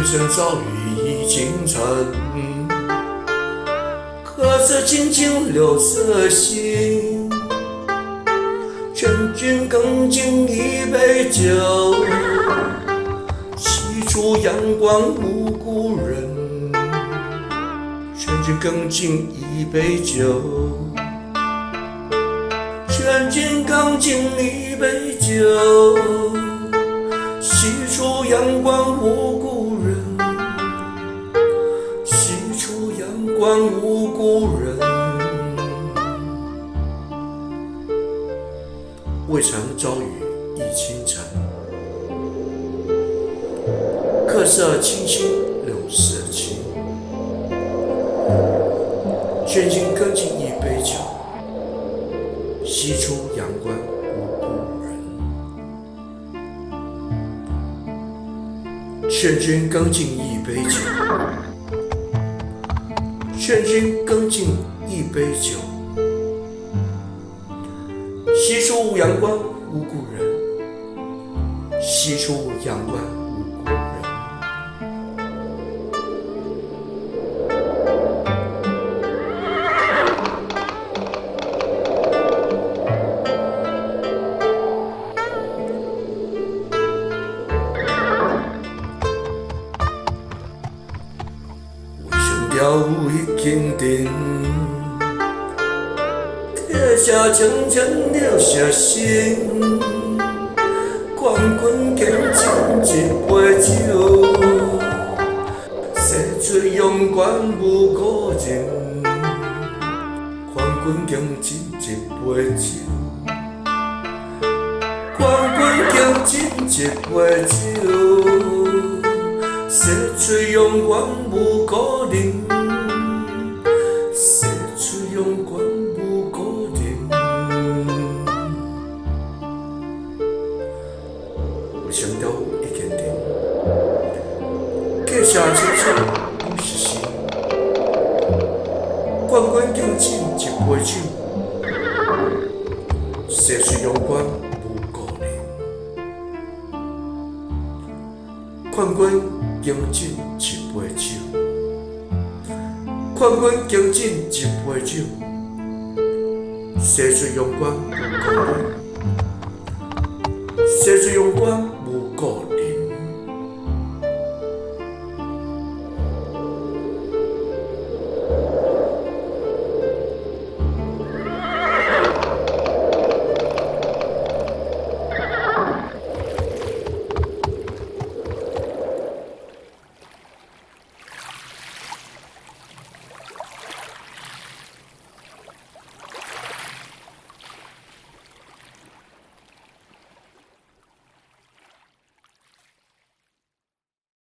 未曾遭遇已倾城，可是轻轻柳色新。劝君更尽一杯酒，西出阳关无故人。劝君更尽一杯酒，劝君更尽一杯酒，西出阳关无故人。西出阳关无故人。未曾遭遇已倾城，客舍青青柳色新。劝君更尽一杯酒，西出阳关无故人。劝君更尽一杯酒，劝君更尽一杯酒，西出阳关无故人。西出阳关无故人。为想了已经定，客舍青青柳色新。劝君更尽一杯酒，西出阳关无故人。劝君更尽一杯酒，劝君更尽一杯酒，西出阳关无故人。西出阳关无故人。未想了已经定，客舍青青柳色新。劝君更尽一杯酒，西出阳关无故人。劝君更尽一杯酒，劝君更尽一杯酒，西出阳关无故人。西出阳关。